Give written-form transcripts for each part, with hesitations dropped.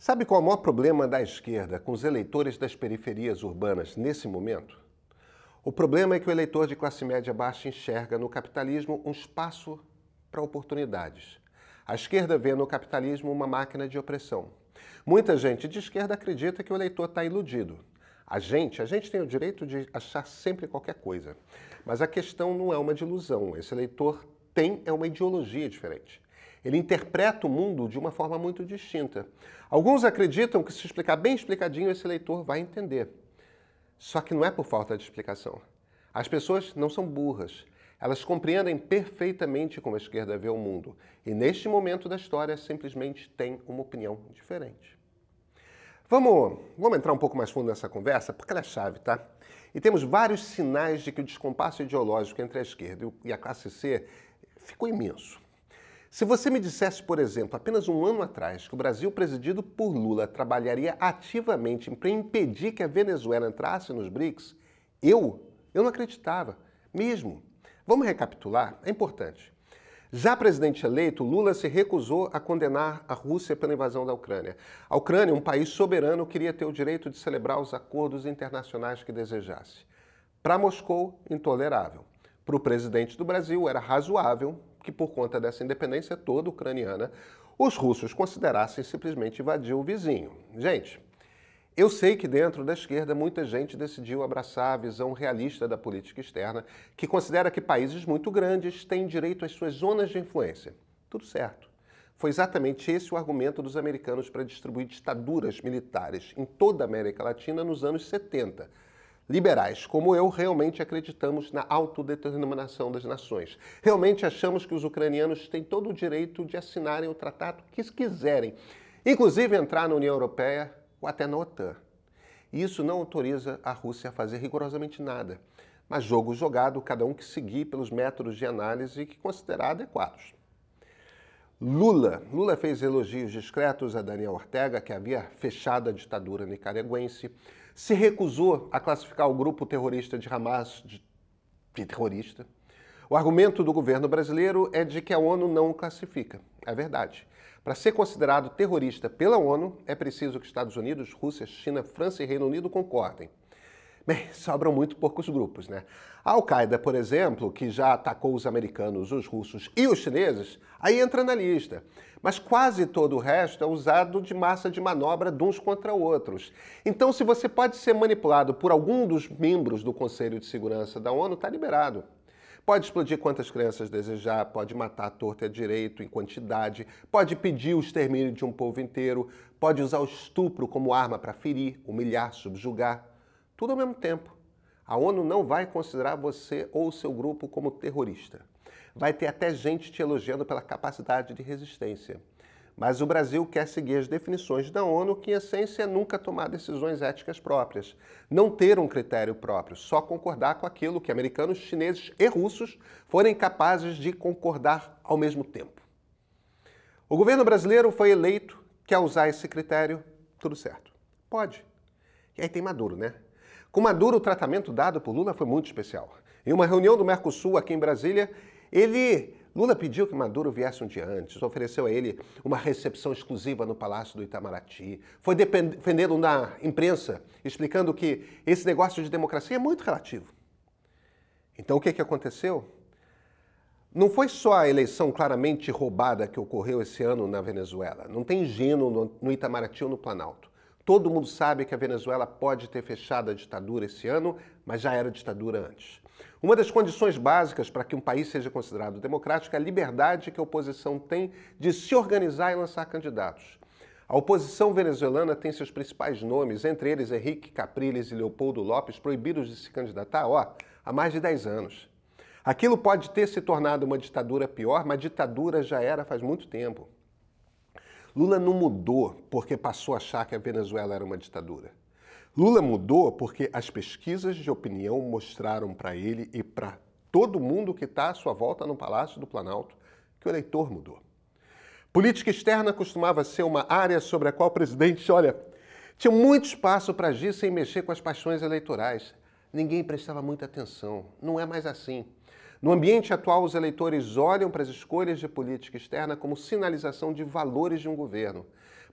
Sabe qual é o maior problema da esquerda com os eleitores das periferias urbanas nesse momento? O problema é que o eleitor de classe média baixa enxerga no capitalismo um espaço para oportunidades. A esquerda vê no capitalismo uma máquina de opressão. Muita gente de esquerda acredita que o eleitor está iludido. A gente tem o direito de achar sempre qualquer coisa. Mas a questão não é uma de ilusão. Esse eleitor tem uma ideologia diferente. Ele interpreta o mundo de uma forma muito distinta. Alguns acreditam que se explicar bem explicadinho, esse eleitor vai entender. Só que não é por falta de explicação. As pessoas não são burras. Elas compreendem perfeitamente como a esquerda vê o mundo. E neste momento da história, simplesmente tem uma opinião diferente. Vamos entrar um pouco mais fundo nessa conversa, porque ela é chave, tá? E temos vários sinais de que o descompasso ideológico entre a esquerda e a classe C ficou imenso. Se você me dissesse, por exemplo, apenas um ano atrás, que o Brasil presidido por Lula trabalharia ativamente para impedir que a Venezuela entrasse nos BRICS, eu não acreditava, mesmo. Vamos recapitular? É importante. Já presidente eleito, Lula se recusou a condenar a Rússia pela invasão da Ucrânia. A Ucrânia, um país soberano, queria ter o direito de celebrar os acordos internacionais que desejasse. Para Moscou, intolerável. Para o presidente do Brasil, era razoável que, por conta dessa independência toda ucraniana, os russos considerassem simplesmente invadir o vizinho. Gente, eu sei que dentro da esquerda muita gente decidiu abraçar a visão realista da política externa, que considera que países muito grandes têm direito às suas zonas de influência. Tudo certo. Foi exatamente esse o argumento dos americanos para distribuir ditaduras militares em toda a América Latina nos anos 70. Liberais, como eu, realmente acreditamos na autodeterminação das nações. Realmente achamos que os ucranianos têm todo o direito de assinarem o tratado que quiserem, inclusive entrar na União Europeia ou até na OTAN. E isso não autoriza a Rússia a fazer rigorosamente nada, mas jogo jogado, cada um que seguir pelos métodos de análise que considerar adequados. Lula fez elogios discretos a Daniel Ortega, que havia fechado a ditadura nicaragüense, se recusou a classificar o grupo terrorista de Hamas de terrorista. O argumento do governo brasileiro é de que a ONU não o classifica. É verdade. Para ser considerado terrorista pela ONU, é preciso que Estados Unidos, Rússia, China, França e Reino Unido concordem. Bem, sobram muito poucos grupos, né? A Al-Qaeda, por exemplo, que já atacou os americanos, os russos e os chineses, aí entra na lista. Mas quase todo o resto é usado de massa de manobra de uns contra outros. Então, se você pode ser manipulado por algum dos membros do Conselho de Segurança da ONU, está liberado. Pode explodir quantas crianças desejar, pode matar à torta e à direito em quantidade, pode pedir o extermínio de um povo inteiro, pode usar o estupro como arma para ferir, humilhar, subjugar. Tudo ao mesmo tempo. A ONU não vai considerar você ou o seu grupo como terrorista. Vai ter até gente te elogiando pela capacidade de resistência. Mas o Brasil quer seguir as definições da ONU, que em essência é nunca tomar decisões éticas próprias. Não ter um critério próprio, só concordar com aquilo que americanos, chineses e russos forem capazes de concordar ao mesmo tempo. O governo brasileiro foi eleito, quer usar esse critério, tudo certo. Pode. E aí tem Maduro, né? Com Maduro, o tratamento dado por Lula foi muito especial. Em uma reunião do Mercosul aqui em Brasília, Lula pediu que Maduro viesse um dia antes, ofereceu a ele uma recepção exclusiva no Palácio do Itamaraty, foi defendendo na imprensa, explicando que esse negócio de democracia é muito relativo. Então o que aconteceu? Não foi só a eleição claramente roubada que ocorreu esse ano na Venezuela. Não tem ingênuo no Itamaraty ou no Planalto. Todo mundo sabe que a Venezuela pode ter fechado a ditadura esse ano, mas já era ditadura antes. Uma das condições básicas para que um país seja considerado democrático é a liberdade que a oposição tem de se organizar e lançar candidatos. A oposição venezuelana tem seus principais nomes, entre eles Henrique Capriles e Leopoldo Lopes, proibidos de se candidatar há mais de 10 anos. Aquilo pode ter se tornado uma ditadura pior, mas ditadura já era faz muito tempo. Lula não mudou porque passou a achar que a Venezuela era uma ditadura. Lula mudou porque as pesquisas de opinião mostraram para ele e para todo mundo que está à sua volta no Palácio do Planalto que o eleitor mudou. Política externa costumava ser uma área sobre a qual o presidente, tinha muito espaço para agir sem mexer com as paixões eleitorais. Ninguém prestava muita atenção. Não é mais assim. No ambiente atual, os eleitores olham para as escolhas de política externa como sinalização de valores de um governo.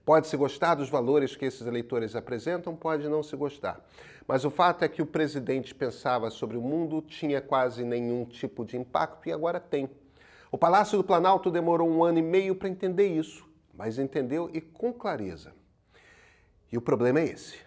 Pode-se gostar dos valores que esses eleitores apresentam, pode não se gostar. Mas o fato é que o presidente pensava sobre o mundo, tinha quase nenhum tipo de impacto e agora tem. O Palácio do Planalto demorou 1 ano e meio para entender isso, mas entendeu e com clareza. E o problema é esse.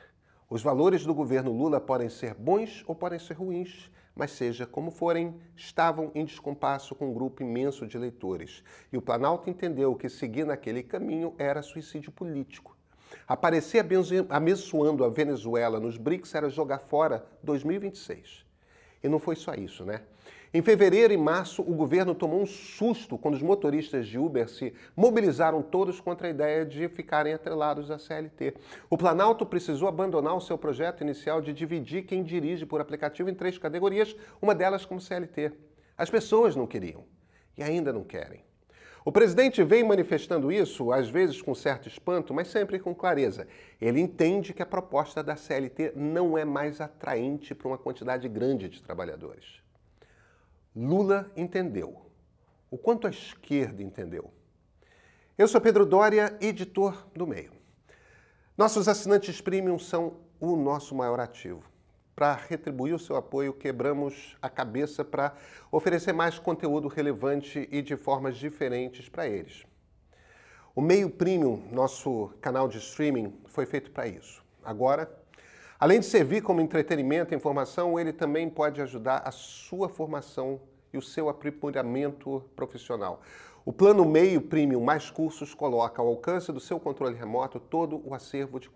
Os valores do governo Lula podem ser bons ou podem ser ruins, mas seja como forem, estavam em descompasso com um grupo imenso de eleitores. E o Planalto entendeu que seguir naquele caminho era suicídio político. Aparecer abençoando a Venezuela nos BRICS era jogar fora 2026. E não foi só isso, né? Em fevereiro e março, o governo tomou um susto quando os motoristas de Uber se mobilizaram todos contra a ideia de ficarem atrelados à CLT. O Planalto precisou abandonar o seu projeto inicial de dividir quem dirige por aplicativo em 3 categorias, uma delas como CLT. As pessoas não queriam e ainda não querem. O presidente vem manifestando isso, às vezes com certo espanto, mas sempre com clareza. Ele entende que a proposta da CLT não é mais atraente para uma quantidade grande de trabalhadores. Lula entendeu. O quanto a esquerda entendeu. Eu sou Pedro Doria, editor do Meio. Nossos assinantes premium são o nosso maior ativo. Para retribuir o seu apoio, quebramos a cabeça para oferecer mais conteúdo relevante e de formas diferentes para eles. O Meio Premium, nosso canal de streaming, foi feito para isso. Agora, além de servir como entretenimento e informação, ele também pode ajudar a sua formação e o seu aprimoramento profissional. O plano Meio Premium mais cursos coloca ao alcance do seu controle remoto todo o acervo de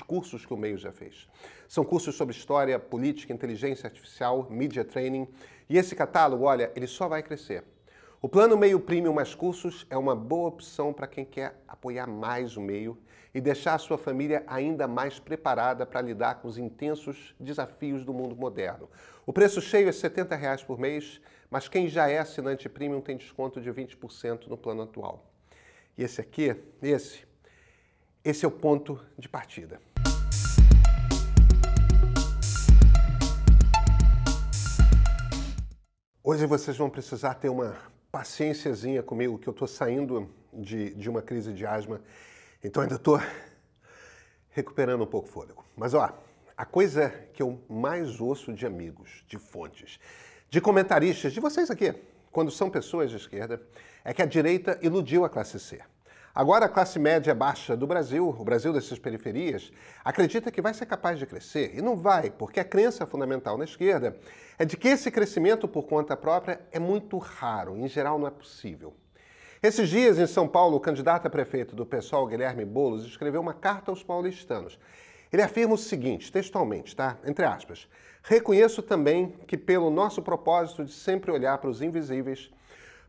cursos que o Meio já fez. São cursos sobre história, política, inteligência artificial, media training. E esse catálogo, olha, ele só vai crescer. O plano Meio Premium mais cursos é uma boa opção para quem quer apoiar mais o Meio e deixar a sua família ainda mais preparada para lidar com os intensos desafios do mundo moderno. O preço cheio é R$ 70 por mês, mas quem já é assinante Premium tem desconto de 20% no plano atual. E esse aqui, esse é o ponto de partida. Hoje vocês vão precisar ter uma paciênciazinha comigo, que eu estou saindo de uma crise de asma, então ainda estou recuperando um pouco o fôlego. Mas ó, a coisa que eu mais ouço de amigos, de fontes, de comentaristas, de vocês aqui, quando são pessoas de esquerda, é que a direita iludiu a classe C. Agora a classe média baixa do Brasil, o Brasil dessas periferias, acredita que vai ser capaz de crescer. E não vai, porque a crença fundamental na esquerda é de que esse crescimento por conta própria é muito raro, em geral não é possível. Esses dias, em São Paulo, o candidato a prefeito do PSOL, Guilherme Boulos, escreveu uma carta aos paulistanos. Ele afirma o seguinte, textualmente, tá? Entre aspas, reconheço também que pelo nosso propósito de sempre olhar para os invisíveis,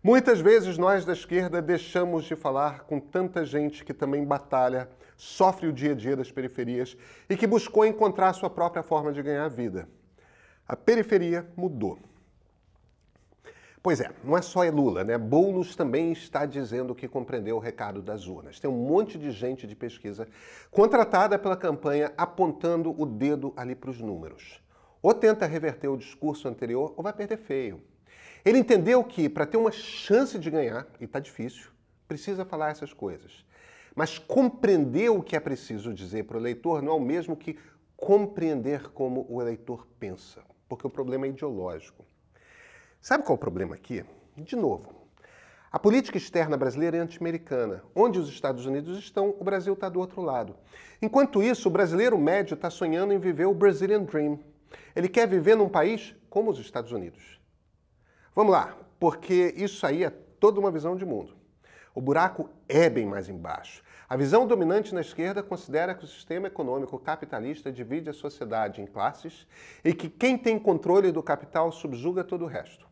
muitas vezes nós da esquerda deixamos de falar com tanta gente que também batalha, sofre o dia a dia das periferias e que buscou encontrar sua própria forma de ganhar a vida. A periferia mudou. Pois é, não é só Lula, né? Boulos também está dizendo que compreendeu o recado das urnas. Tem um monte de gente de pesquisa contratada pela campanha apontando o dedo ali para os números. Ou tenta reverter o discurso anterior ou vai perder feio. Ele entendeu que, para ter uma chance de ganhar, e está difícil, precisa falar essas coisas. Mas compreender o que é preciso dizer para o eleitor não é o mesmo que compreender como o eleitor pensa, porque o problema é ideológico. Sabe qual é o problema aqui? De novo, a política externa brasileira é anti-americana. Onde os Estados Unidos estão, o Brasil está do outro lado. Enquanto isso, o brasileiro médio está sonhando em viver o Brazilian Dream. Ele quer viver num país como os Estados Unidos. Vamos lá, porque isso aí é toda uma visão de mundo. O buraco é bem mais embaixo. A visão dominante na esquerda considera que o sistema econômico capitalista divide a sociedade em classes e que quem tem controle do capital subjuga todo o resto.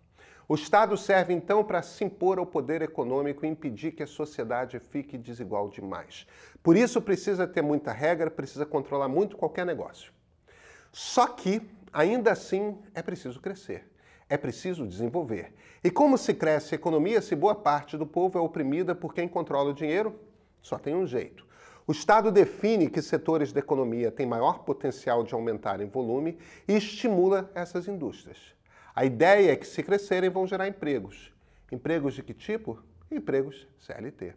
O Estado serve então para se impor ao poder econômico e impedir que a sociedade fique desigual demais. Por isso precisa ter muita regra, precisa controlar muito qualquer negócio. Só que, ainda assim, é preciso crescer. É preciso desenvolver. E como se cresce a economia se boa parte do povo é oprimida por quem controla o dinheiro? Só tem um jeito. O Estado define que setores da economia têm maior potencial de aumentar em volume e estimula essas indústrias. A ideia é que, se crescerem, vão gerar empregos. Empregos de que tipo? Empregos CLT.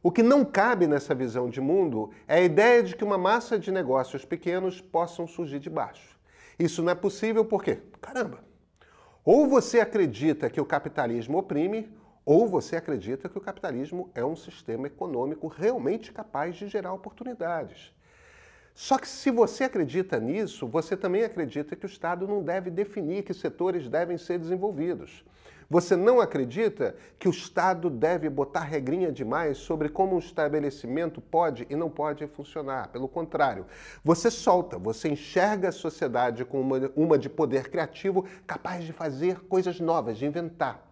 O que não cabe nessa visão de mundo é a ideia de que uma massa de negócios pequenos possam surgir de baixo. Isso não é possível porque, caramba, ou você acredita que o capitalismo oprime, ou você acredita que o capitalismo é um sistema econômico realmente capaz de gerar oportunidades. Só que se você acredita nisso, você também acredita que o Estado não deve definir que setores devem ser desenvolvidos. Você não acredita que o Estado deve botar regrinha demais sobre como um estabelecimento pode e não pode funcionar. Pelo contrário, você solta, você enxerga a sociedade como uma de poder criativo capaz de fazer coisas novas, de inventar.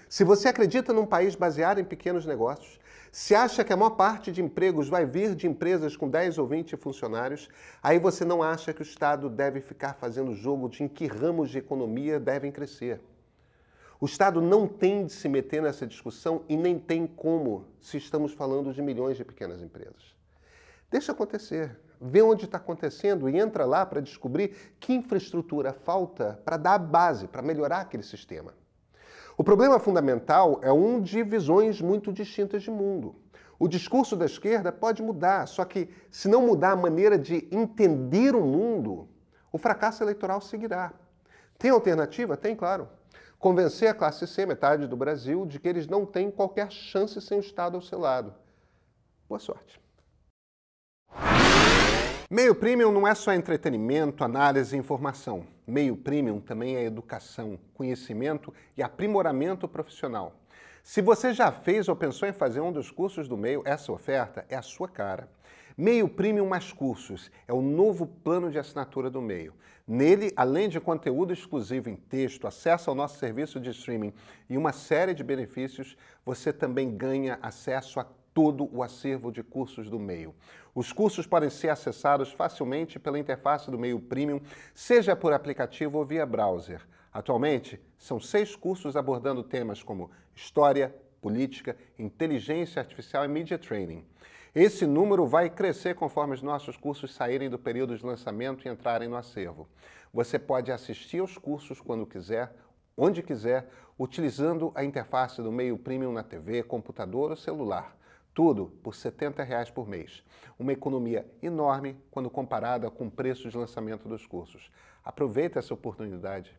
Se você acredita num país baseado em pequenos negócios, se acha que a maior parte de empregos vai vir de empresas com 10 ou 20 funcionários, aí você não acha que o Estado deve ficar fazendo jogo de em que ramos de economia devem crescer. O Estado não tem de se meter nessa discussão e nem tem como, se estamos falando de milhões de pequenas empresas. Deixa acontecer, vê onde está acontecendo e entra lá para descobrir que infraestrutura falta para dar a base, para melhorar aquele sistema. O problema fundamental é um de visões muito distintas de mundo. O discurso da esquerda pode mudar, só que se não mudar a maneira de entender o mundo, o fracasso eleitoral seguirá. Tem alternativa? Tem, claro. Convencer a classe C, metade do Brasil, de que eles não têm qualquer chance sem o Estado ao seu lado. Boa sorte. Meio Premium não é só entretenimento, análise e informação. Meio Premium também é educação, conhecimento e aprimoramento profissional. Se você já fez ou pensou em fazer um dos cursos do Meio, essa oferta é a sua cara. Meio Premium mais cursos é o novo plano de assinatura do Meio. Nele, além de conteúdo exclusivo em texto, acesso ao nosso serviço de streaming e uma série de benefícios, você também ganha acesso a todo o acervo de cursos do Meio. Os cursos podem ser acessados facilmente pela interface do Meio Premium, seja por aplicativo ou via browser. Atualmente, são 6 cursos abordando temas como História, Política, Inteligência Artificial e Media Training. Esse número vai crescer conforme os nossos cursos saírem do período de lançamento e entrarem no acervo. Você pode assistir aos cursos quando quiser, onde quiser, utilizando a interface do Meio Premium na TV, computador ou celular. Tudo por R$ 70 por mês. Uma economia enorme quando comparada com o preço de lançamento dos cursos. Aproveite essa oportunidade.